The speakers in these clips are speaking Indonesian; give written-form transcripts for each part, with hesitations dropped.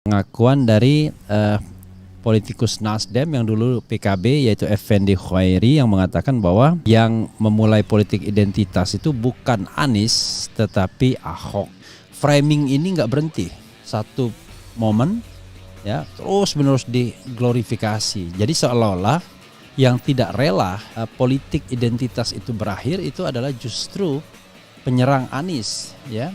Pengakuan dari politikus Nasdem yang dulu PKB, yaitu Effendi Khairi, yang mengatakan bahwa yang memulai politik identitas itu bukan Anies tetapi Ahok. Framing ini nggak berhenti, satu momen ya terus menerus diglorifikasi. Jadi seolah-olah yang tidak rela politik identitas itu berakhir itu adalah justru penyerang Anies, ya.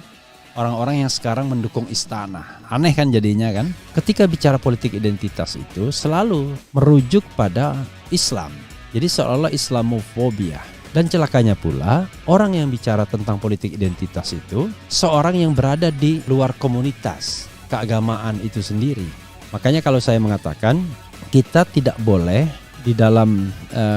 Orang-orang yang sekarang mendukung istana. Aneh kan jadinya kan? Ketika bicara politik identitas itu selalu merujuk pada Islam. Jadi seolah-olah Islamofobia. Dan celakanya pula, orang yang bicara tentang politik identitas itu seorang yang berada di luar komunitas keagamaan itu sendiri. Makanya kalau saya mengatakan kita tidak boleh di dalam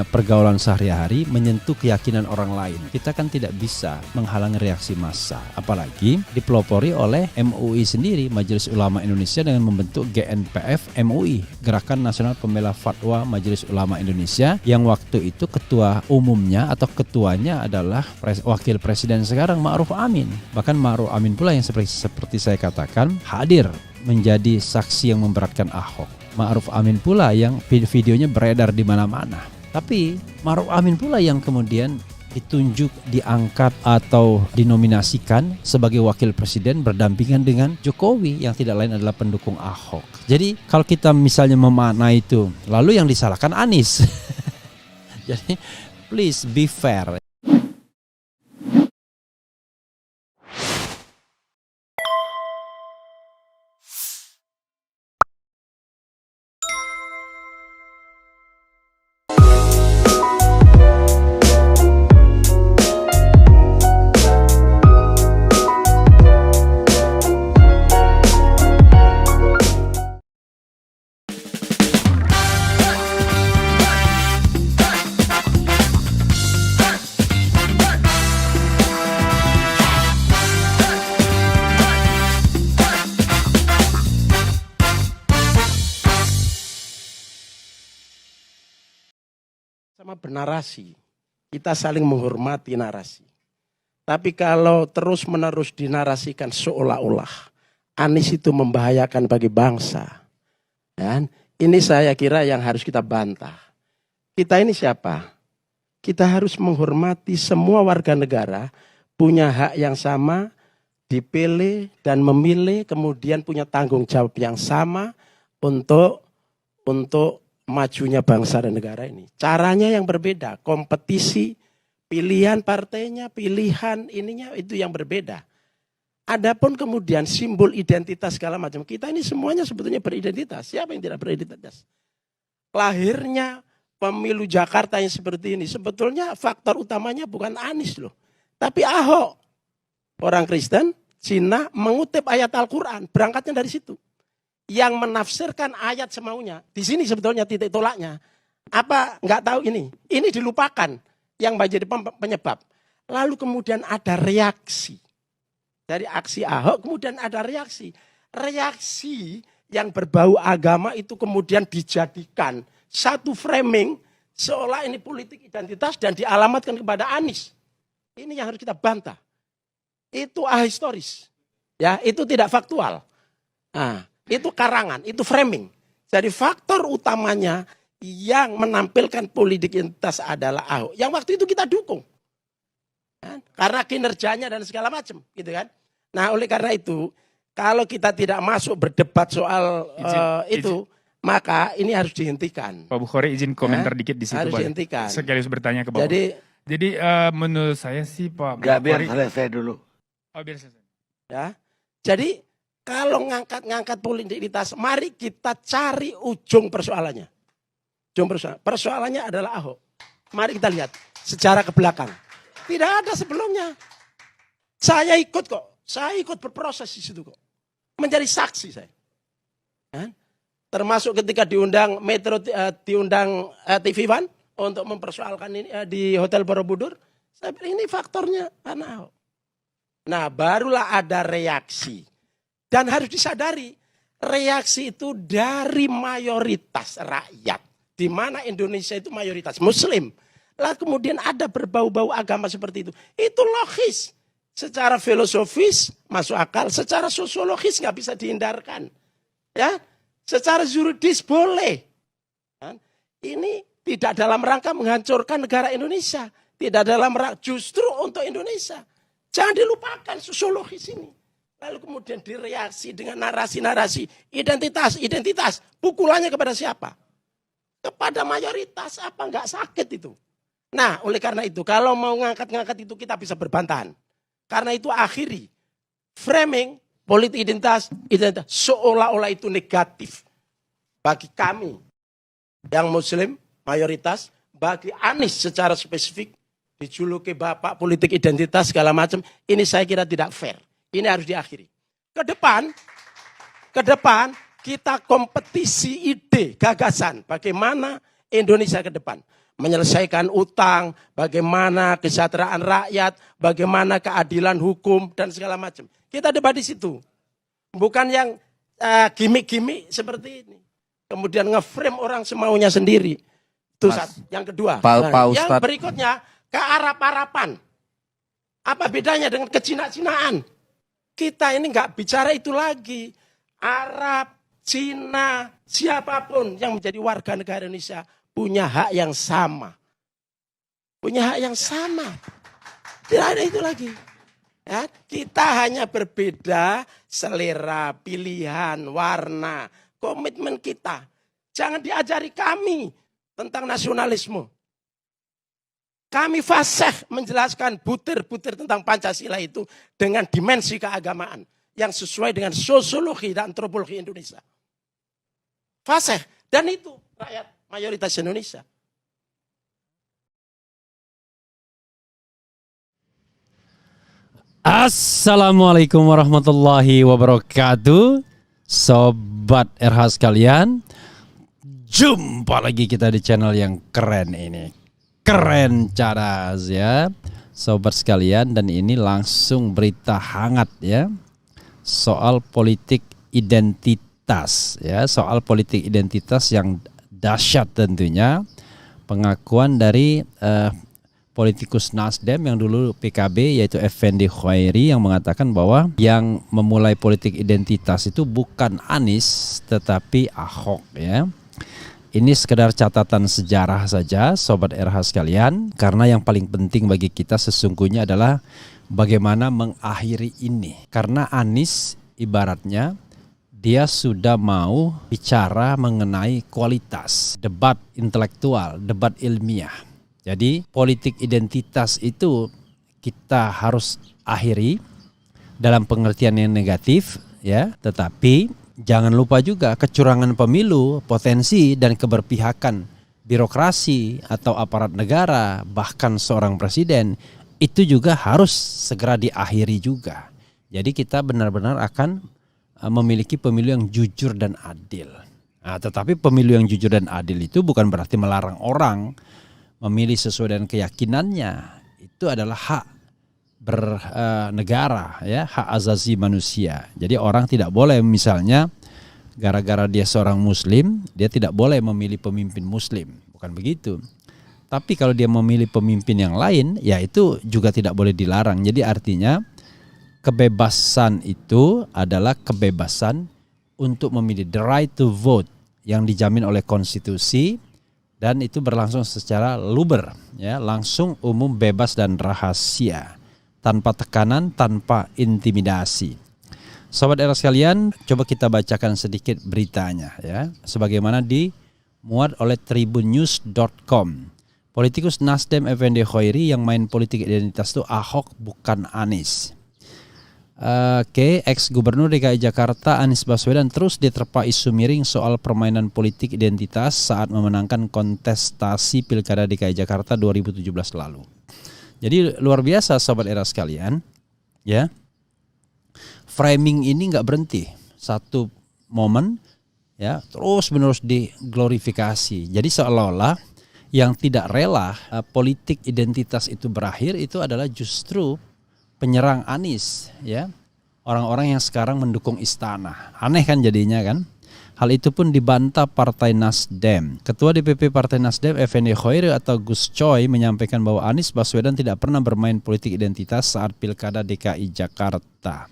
pergaulan sehari-hari menyentuh keyakinan orang lain. Kita kan tidak bisa menghalangi reaksi massa. Apalagi dipelopori oleh MUI sendiri, Majelis Ulama Indonesia, dengan membentuk GNPF MUI, Gerakan Nasional Pembela Fatwa Majelis Ulama Indonesia, yang waktu itu ketua umumnya atau ketuanya adalah wakil presiden sekarang Ma'ruf Amin. Bahkan Ma'ruf Amin pula yang seperti saya katakan hadir menjadi saksi yang memberatkan Ahok. Ma'ruf Amin pula yang videonya beredar di mana-mana. Tapi Ma'ruf Amin pula yang kemudian ditunjuk, diangkat atau dinominasikan sebagai wakil presiden berdampingan dengan Jokowi yang tidak lain adalah pendukung Ahok. Jadi kalau kita misalnya memaknai itu, lalu yang disalahkan Anies. Jadi please be fair. Sama bernarasi, kita saling menghormati narasi. Tapi kalau terus-menerus dinarasikan seolah-olah Anies itu membahayakan bagi bangsa, dan ini saya kira yang harus kita bantah. Kita ini siapa? Kita harus menghormati semua warga negara punya hak yang sama, dipilih dan memilih, kemudian punya tanggung jawab yang sama untuk majunya bangsa dan negara ini. Caranya yang berbeda, kompetisi, pilihan partainya, pilihan ininya itu yang berbeda. Adapun kemudian simbol identitas segala macam, kita ini semuanya sebetulnya beridentitas. Siapa yang tidak beridentitas? Lahirnya pemilu Jakarta yang seperti ini, sebetulnya faktor utamanya bukan Anies loh, tapi Ahok. Orang Kristen, Cina mengutip ayat Al-Quran, berangkatnya dari situ. Yang menafsirkan ayat semaunya. Di sini sebetulnya titik tolaknya. Apa nggak tahu ini? Ini dilupakan yang menjadi penyebab. Lalu kemudian ada reaksi. Dari aksi Ahok kemudian ada reaksi. Reaksi yang berbau agama itu kemudian dijadikan satu framing seolah ini politik identitas dan dialamatkan kepada Anies. Ini yang harus kita bantah. Itu ahistoris. Ya, itu tidak faktual. Nah, itu karangan, itu framing. Jadi faktor utamanya yang menampilkan politik identitas adalah Ahok. Yang waktu itu kita dukung. Kan? Karena kinerjanya dan segala macam. Gitu kan? Nah oleh karena itu, kalau kita tidak masuk berdebat soal itu, maka ini harus dihentikan. Pak Bukhari izin komentar dikit di situ. Harus dihentikan. Sekaligus bertanya ke Bapak. Jadi menurut saya sih Pak Bukhari. Biar selesai dulu. Oh biar selesai. Ya, jadi kalau ngangkat politik identitas, mari kita cari ujung persoalannya. Persoalannya adalah Ahok. Mari kita lihat sejarah ke belakang. Tidak ada sebelumnya. Saya ikut kok. Saya ikut berproses di situ kok. Menjadi saksi saya. Ya? Termasuk ketika diundang diundang TV One untuk mempersoalkan ini di Hotel Borobudur. Saya bilang ini faktornya karena Ahok. Nah barulah ada reaksi. Dan harus disadari, reaksi itu dari mayoritas rakyat. Di mana Indonesia itu mayoritas Muslim. Lah kemudian ada berbau-bau agama seperti itu. Itu logis. Secara filosofis masuk akal, secara sosiologis nggak bisa dihindarkan. Ya, secara juridis boleh. Kan? Ini tidak dalam rangka menghancurkan negara Indonesia. Tidak dalam rangka justru untuk Indonesia. Jangan dilupakan sosiologis ini. Lalu kemudian direaksi dengan narasi-narasi. Identitas. Pukulannya kepada siapa? Kepada mayoritas. Apa enggak sakit itu? Nah, oleh karena itu, kalau mau ngangkat-ngangkat itu kita bisa berbantahan. Karena itu akhiri. Framing politik identitas seolah-olah itu negatif. Bagi kami yang muslim, mayoritas, bagi Anies secara spesifik, dijuluki bapak politik identitas segala macam, ini saya kira tidak fair. Ini harus diakhiri. Ke depan kita kompetisi ide, gagasan, bagaimana Indonesia ke depan. Menyelesaikan utang, bagaimana kesejahteraan rakyat, bagaimana keadilan hukum, dan segala macam. Kita debat di situ. Bukan yang gimmick-gimmick seperti ini. Kemudian nge-frame orang semaunya sendiri. Itu yang kedua. Yang berikutnya, kearap-arapan. Apa bedanya dengan kecina-cinaan? Kita ini nggak bicara itu lagi. Arab, Cina, siapapun yang menjadi warga negara Indonesia punya hak yang sama. Punya hak yang sama. Tidak ada itu lagi. Ya, kita hanya berbeda selera, pilihan, warna, komitmen kita. Jangan diajari kami tentang nasionalisme. Kami fasih menjelaskan butir-butir tentang Pancasila itu dengan dimensi keagamaan yang sesuai dengan sosiologi dan antropologi Indonesia. Fasih. Dan itu rakyat mayoritas Indonesia. Assalamualaikum warahmatullahi wabarakatuh. Sobat RH sekalian, jumpa lagi kita di channel yang keren ini. Keren cadas ya sobat sekalian, dan ini langsung berita hangat ya soal politik identitas ya, soal politik identitas yang dahsyat tentunya. Pengakuan dari politikus Nasdem yang dulu PKB, yaitu Effendi Khairi, yang mengatakan bahwa yang memulai politik identitas itu bukan Anies tetapi Ahok ya. Ini sekedar catatan sejarah saja sobat RH sekalian, karena yang paling penting bagi kita sesungguhnya adalah bagaimana mengakhiri ini. Karena Anies ibaratnya dia sudah mau bicara mengenai kualitas, debat intelektual, debat ilmiah. Jadi politik identitas itu kita harus akhiri dalam pengertian yang negatif ya, tetapi jangan lupa juga kecurangan pemilu, potensi dan keberpihakan birokrasi atau aparat negara, bahkan seorang presiden, itu juga harus segera diakhiri juga. Jadi kita benar-benar akan memiliki pemilu yang jujur dan adil. Nah, tetapi pemilu yang jujur dan adil itu bukan berarti melarang orang memilih sesuai dengan keyakinannya. Itu adalah hak bernegara ya, hak azazi manusia. Jadi orang tidak boleh misalnya gara-gara dia seorang muslim dia tidak boleh memilih pemimpin muslim, bukan begitu. Tapi kalau dia memilih pemimpin yang lain, ya itu juga tidak boleh dilarang. Jadi artinya kebebasan itu adalah kebebasan untuk memilih, the right to vote yang dijamin oleh konstitusi, dan itu berlangsung secara luber ya, langsung, umum, bebas dan rahasia, tanpa tekanan, tanpa intimidasi. Sobat era sekalian, coba kita bacakan sedikit beritanya ya, sebagaimana dimuat oleh tribunnews.com. Politikus Nasdem Effendi Khairi yang main politik identitas itu Ahok bukan Anies. Ex-Gubernur DKI Jakarta Anies Baswedan terus diterpa isu miring soal permainan politik identitas saat memenangkan kontestasi Pilkada DKI Jakarta 2017 lalu. Jadi luar biasa sobat era sekalian ya. Framing ini nggak berhenti, satu momen ya terus menerus diglorifikasi. Jadi seolah-olah yang tidak rela politik identitas itu berakhir itu adalah justru penyerang Anies ya, orang-orang yang sekarang mendukung istana. Aneh kan jadinya kan. Hal itu pun dibantah Partai Nasdem. Ketua DPP Partai Nasdem Effendi Khairi atau Gus Coy menyampaikan bahwa Anies Baswedan tidak pernah bermain politik identitas saat Pilkada DKI Jakarta.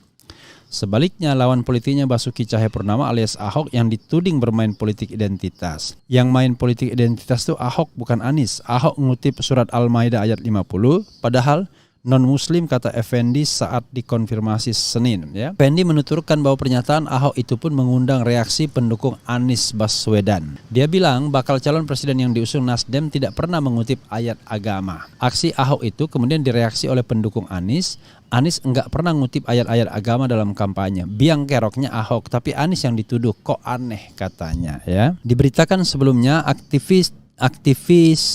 Sebaliknya, lawan politiknya Basuki Cahayapurnama alias Ahok yang dituding bermain politik identitas. Yang main politik identitas itu Ahok, bukan Anies. Ahok mengutip surat Al-Maidah ayat 50, padahal non-muslim, kata Effendi saat dikonfirmasi Senin. Ya. Effendi menuturkan bahwa pernyataan Ahok itu pun mengundang reaksi pendukung Anies Baswedan. Dia bilang bakal calon presiden yang diusung Nasdem tidak pernah mengutip ayat agama. Aksi Ahok itu kemudian direaksi oleh pendukung Anies. Anies enggak pernah ngutip ayat-ayat agama dalam kampanye. Biang keroknya Ahok, tapi Anies yang dituduh, kok aneh katanya. Ya. Diberitakan sebelumnya aktivis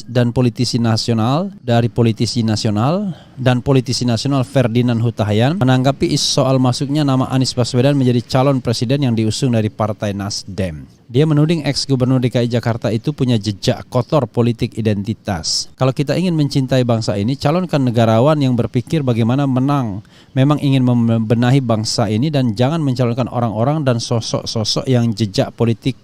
dan politisi nasional Ferdinand Hutahian menanggapi isu soal masuknya nama Anies Baswedan menjadi calon presiden yang diusung dari Partai Nasdem. Dia menuding ex-gubernur DKI Jakarta itu punya jejak kotor politik identitas. Kalau kita ingin mencintai bangsa ini, calonkan negarawan yang berpikir bagaimana menang. Memang ingin membenahi bangsa ini dan jangan mencalonkan orang-orang dan sosok-sosok yang jejak politik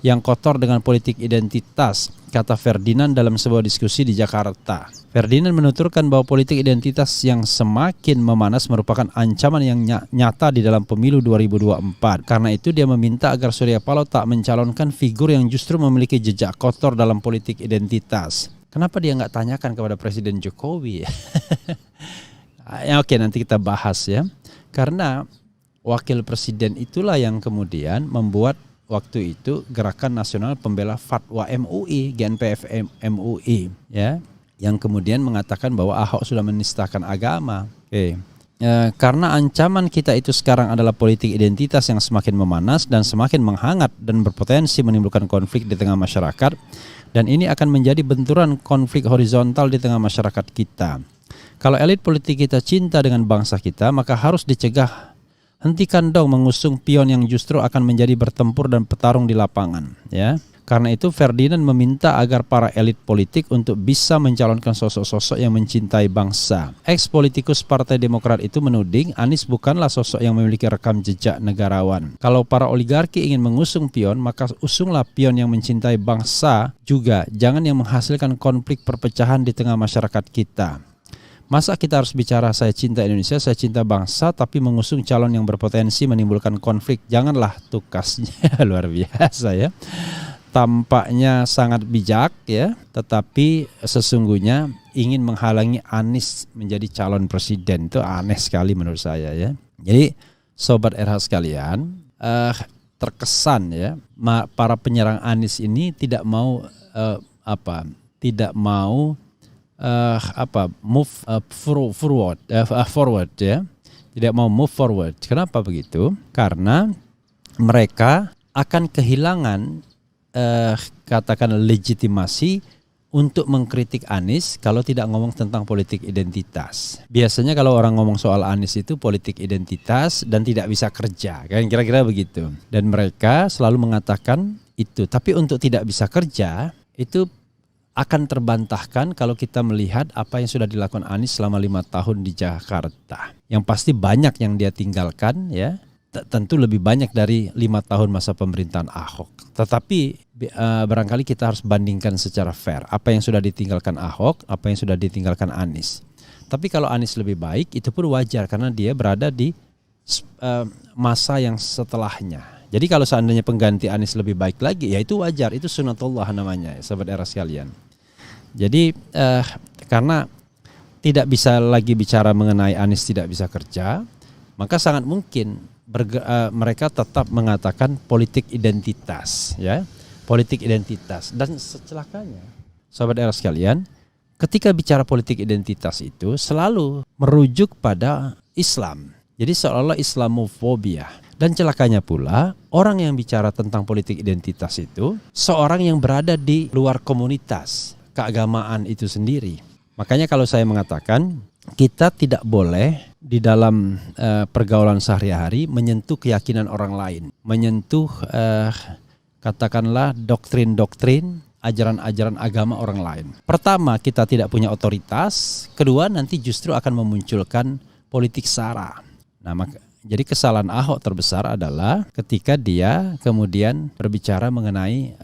yang kotor dengan politik identitas, kata Ferdinand dalam sebuah diskusi di Jakarta. Ferdinand menuturkan bahwa politik identitas yang semakin memanas merupakan ancaman yang nyata di dalam pemilu 2024. Karena itu dia meminta agar Surya Paloh tak mencalonkan figur yang justru memiliki jejak kotor dalam politik identitas. Kenapa dia nggak tanyakan kepada Presiden Jokowi? Ya, oke, nanti kita bahas ya. Karena wakil presiden itulah yang kemudian membuat waktu itu Gerakan Nasional Pembela Fatwa MUI, GNPF MUI, ya, yang kemudian mengatakan bahwa Ahok sudah menistakan agama. Karena ancaman kita itu sekarang adalah politik identitas yang semakin memanas dan semakin menghangat dan berpotensi menimbulkan konflik di tengah masyarakat, dan ini akan menjadi benturan konflik horizontal di tengah masyarakat kita. Kalau elit politik kita cinta dengan bangsa kita, maka harus dicegah. Hentikan dong mengusung pion yang justru akan menjadi bertempur dan petarung di lapangan, ya. Karena itu Ferdinand meminta agar para elit politik untuk bisa mencalonkan sosok-sosok yang mencintai bangsa. Ex-politikus Partai Demokrat itu menuding Anies bukanlah sosok yang memiliki rekam jejak negarawan. Kalau para oligarki ingin mengusung pion, maka usunglah pion yang mencintai bangsa juga, jangan yang menghasilkan konflik perpecahan di tengah masyarakat kita. Masa kita harus bicara saya cinta Indonesia, saya cinta bangsa, tapi mengusung calon yang berpotensi menimbulkan konflik? Janganlah, tukasnya luar biasa ya. Tampaknya sangat bijak ya, tetapi sesungguhnya ingin menghalangi Anies menjadi calon presiden. Itu aneh sekali menurut saya ya. Jadi Sobat RH sekalian, terkesan ya para penyerang Anies ini tidak mau forward ya, tidak mau move forward. Kenapa begitu? Karena mereka akan kehilangan katakan legitimasi untuk mengkritik Anies kalau tidak ngomong tentang politik identitas. Biasanya kalau orang ngomong soal Anies itu politik identitas dan tidak bisa kerja, kan kira-kira begitu. Dan mereka selalu mengatakan itu. Tapi untuk tidak bisa kerja itu akan terbantahkan kalau kita melihat apa yang sudah dilakukan Anies selama 5 tahun di Jakarta. Yang pasti banyak yang dia tinggalkan ya. Tentu lebih banyak dari 5 tahun masa pemerintahan Ahok. Tetapi barangkali kita harus bandingkan secara fair. Apa yang sudah ditinggalkan Ahok, apa yang sudah ditinggalkan Anies. Tapi kalau Anies lebih baik, itu pun wajar karena dia berada di masa yang setelahnya. Jadi kalau seandainya pengganti Anies lebih baik lagi, ya itu wajar. Itu sunatullah namanya, Sobat Era sekalian. Jadi karena tidak bisa lagi bicara mengenai Anies tidak bisa kerja, maka sangat mungkin mereka tetap mengatakan politik identitas, ya, politik identitas. Dan celakanya, Sobat Era sekalian, ketika bicara politik identitas itu selalu merujuk pada Islam. Jadi seolah-olah Islamofobia. Dan celakanya pula, orang yang bicara tentang politik identitas itu seorang yang berada di luar komunitas keagamaan itu sendiri. Makanya kalau saya mengatakan kita tidak boleh di dalam pergaulan sehari-hari menyentuh keyakinan orang lain, menyentuh katakanlah doktrin-doktrin, ajaran-ajaran agama orang lain. Pertama, kita tidak punya otoritas. Kedua, nanti justru akan memunculkan politik sara. Nah, jadi kesalahan Ahok terbesar adalah ketika dia kemudian berbicara mengenai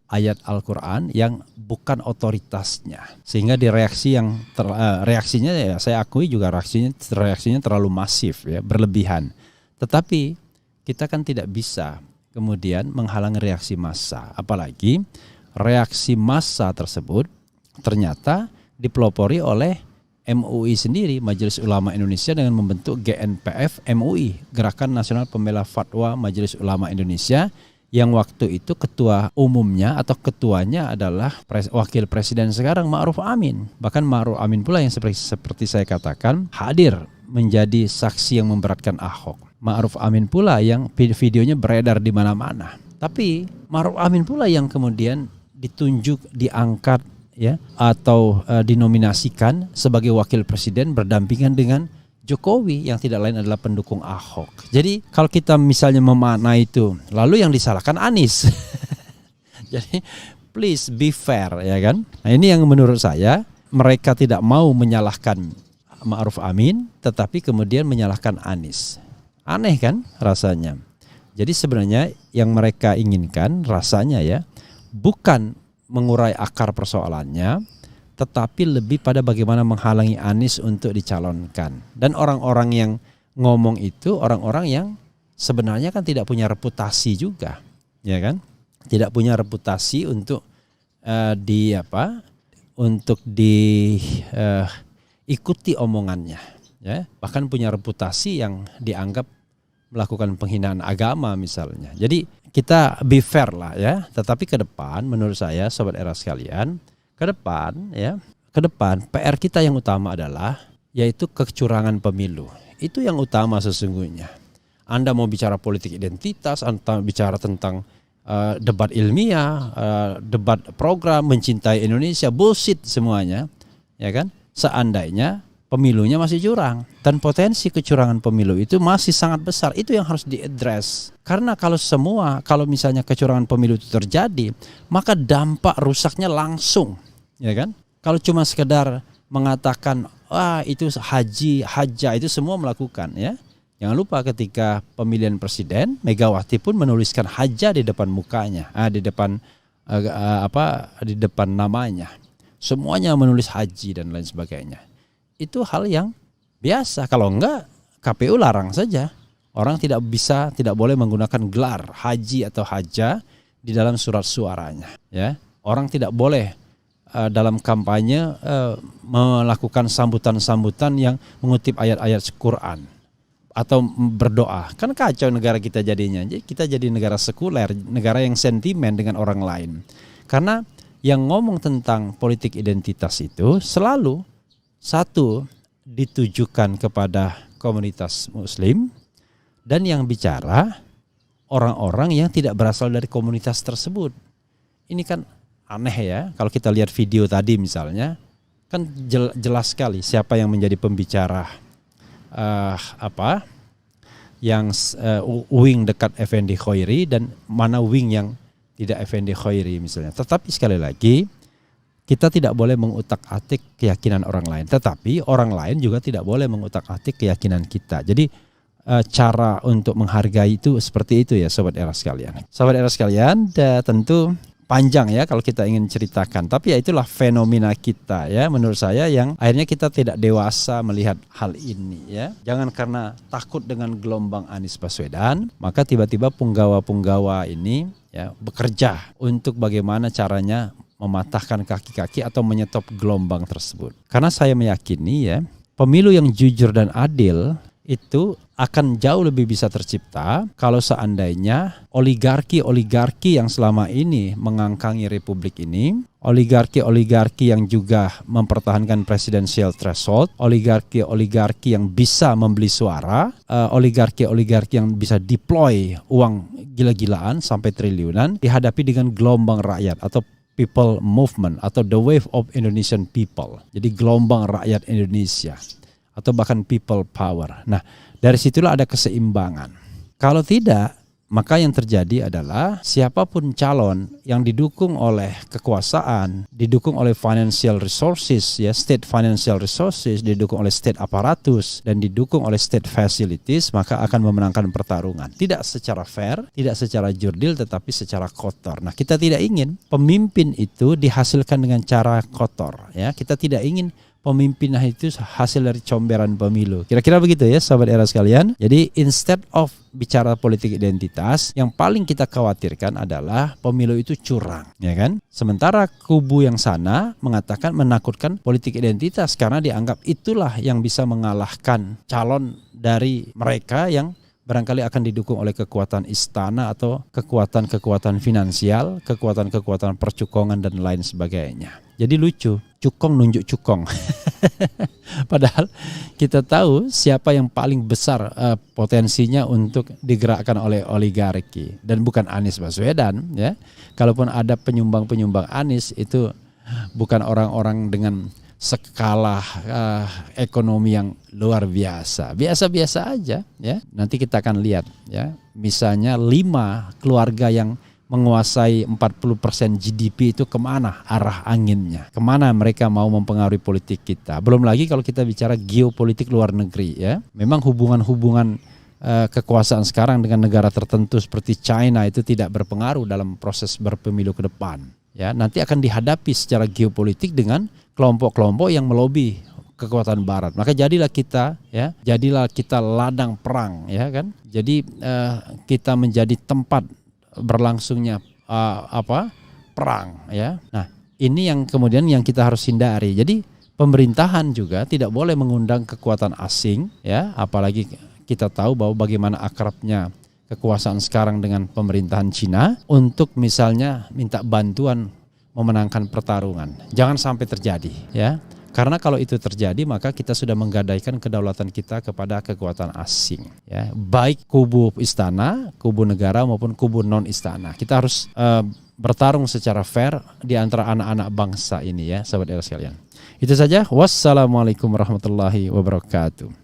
ayat Al-Quran yang bukan otoritasnya. Sehingga di reaksinya ya saya akui juga reaksinya terlalu masif ya, berlebihan. Tetapi kita kan tidak bisa kemudian menghalangi reaksi massa. Apalagi reaksi massa tersebut ternyata dipelopori oleh MUI sendiri, Majelis Ulama Indonesia, dengan membentuk GNPF MUI, Gerakan Nasional Pembela Fatwa Majelis Ulama Indonesia, yang waktu itu ketua umumnya atau ketuanya adalah wakil presiden sekarang Ma'ruf Amin. Bahkan Ma'ruf Amin pula yang seperti saya katakan hadir menjadi saksi yang memberatkan Ahok. Ma'ruf Amin pula yang videonya beredar di mana-mana. Tapi Ma'ruf Amin pula yang kemudian ditunjuk, diangkat ya, atau dinominasikan sebagai wakil presiden berdampingan dengan Jokowi yang tidak lain adalah pendukung Ahok. Jadi kalau kita misalnya memaknai itu, lalu yang disalahkan Anies. Jadi please be fair, ya kan? Nah, ini yang menurut saya mereka tidak mau menyalahkan Ma'ruf Amin, tetapi kemudian menyalahkan Anies. Aneh kan rasanya. Jadi sebenarnya yang mereka inginkan rasanya ya bukan mengurai akar persoalannya, tetapi lebih pada bagaimana menghalangi Anies untuk dicalonkan. Dan orang-orang yang ngomong itu orang-orang yang sebenarnya kan tidak punya reputasi juga, ya kan? Tidak punya reputasi untuk diikuti omongannya, ya. Bahkan punya reputasi yang dianggap melakukan penghinaan agama misalnya. Jadi kita be fair lah ya. Tetapi ke depan menurut saya Sobat Era sekalian, ke depan PR kita yang utama adalah yaitu kecurangan pemilu. Itu yang utama sesungguhnya. Anda mau bicara politik identitas, Anda bicara tentang debat ilmiah, debat program, mencintai Indonesia, bullshit semuanya, ya kan? Seandainya pemilunya masih curang dan potensi kecurangan pemilu itu masih sangat besar, itu yang harus diadres. Karena kalau misalnya kecurangan pemilu itu terjadi, maka dampak rusaknya langsung, ya kan? Kalau cuma sekedar mengatakan itu haja itu semua melakukan, ya. Jangan lupa ketika pemilihan presiden, Megawati pun menuliskan haja di depan mukanya, di depan namanya. Semuanya menulis haji dan lain sebagainya. Itu hal yang biasa. Kalau enggak, KPU larang saja. Orang tidak boleh menggunakan gelar haji atau haja di dalam surat suaranya. Ya, orang tidak boleh dalam kampanye melakukan sambutan-sambutan yang mengutip ayat-ayat Quran atau berdoa. Kan kacau negara kita jadinya. Jadi kita jadi negara sekuler, negara yang sentimen dengan orang lain. Karena yang ngomong tentang politik identitas itu selalu satu ditujukan kepada komunitas Muslim, dan yang bicara orang-orang yang tidak berasal dari komunitas tersebut. Ini kan aneh ya. Kalau kita lihat video tadi misalnya, kan jelas sekali siapa yang menjadi pembicara yang wing dekat Effendi Khoiri dan mana wing yang tidak Effendi Khoiri misalnya. Tetapi sekali lagi, kita tidak boleh mengutak-atik keyakinan orang lain, tetapi orang lain juga tidak boleh mengutak-atik keyakinan kita. Jadi cara untuk menghargai itu seperti itu ya Sobat Era sekalian. Sobat Era sekalian, tentu panjang ya kalau kita ingin ceritakan, tapi ya itulah fenomena kita ya menurut saya yang akhirnya kita tidak dewasa melihat hal ini ya. Jangan karena takut dengan gelombang Anies Baswedan, maka tiba-tiba punggawa-punggawa ini ya bekerja untuk bagaimana caranya mematahkan kaki-kaki atau menyetop gelombang tersebut. Karena saya meyakini ya, pemilu yang jujur dan adil itu akan jauh lebih bisa tercipta kalau seandainya oligarki-oligarki yang selama ini mengangkangi republik ini, oligarki-oligarki yang juga mempertahankan presidensial threshold, oligarki-oligarki yang bisa membeli suara, oligarki-oligarki yang bisa deploy uang gila-gilaan sampai triliunan dihadapi dengan gelombang rakyat atau people movement atau the wave of Indonesian people. Jadi gelombang rakyat Indonesia atau bahkan people power. Nah, dari situlah ada keseimbangan. Kalau tidak, maka yang terjadi adalah siapapun calon yang didukung oleh kekuasaan, didukung oleh financial resources, ya state financial resources, didukung oleh state apparatus dan didukung oleh state facilities, maka akan memenangkan pertarungan. Tidak secara fair, tidak secara jurdil, tetapi secara kotor. Nah, kita tidak ingin pemimpin itu dihasilkan dengan cara kotor, ya. Kita tidak ingin pemimpin itu hasil dari comberan pemilu. Kira-kira begitu ya Sobat Era sekalian. Jadi instead of bicara politik identitas, yang paling kita khawatirkan adalah pemilu itu curang, ya kan? Sementara kubu yang sana mengatakan menakutkan politik identitas karena dianggap itulah yang bisa mengalahkan calon dari mereka yang barangkali akan didukung oleh kekuatan istana atau kekuatan-kekuatan finansial, kekuatan-kekuatan percukongan dan lain sebagainya. Jadi lucu, cukong nunjuk cukong. Padahal kita tahu siapa yang paling besar potensinya untuk digerakkan oleh oligarki dan bukan Anies Baswedan ya. Kalaupun ada penyumbang-penyumbang Anies itu bukan orang-orang dengan skala ekonomi yang luar biasa, biasa-biasa aja ya. Nanti kita akan lihat ya, misalnya 5 keluarga yang menguasai 40% GDP itu kemana arah anginnya, kemana mereka mau mempengaruhi politik kita. Belum lagi kalau kita bicara geopolitik luar negeri ya, memang hubungan-hubungan kekuasaan sekarang dengan negara tertentu seperti China itu tidak berpengaruh dalam proses berpemilu ke depan ya. Nanti akan dihadapi secara geopolitik dengan kelompok-kelompok yang melobi kekuatan barat. Maka jadilah kita ladang perang ya kan. Jadi kita menjadi tempat berlangsungnya perang ya. Nah, ini yang kemudian yang kita harus hindari. Jadi pemerintahan juga tidak boleh mengundang kekuatan asing ya, apalagi kita tahu bahwa bagaimana akrabnya kekuasaan sekarang dengan pemerintahan Cina untuk misalnya minta bantuan memenangkan pertarungan. Jangan sampai terjadi ya. Karena kalau itu terjadi maka kita sudah menggadaikan kedaulatan kita kepada kekuatan asing ya. Baik kubu istana, kubu negara maupun kubu non istana. Kita harus bertarung secara fair di antara anak-anak bangsa ini ya, sahabat Era sekalian. Itu saja. Wassalamualaikum warahmatullahi wabarakatuh.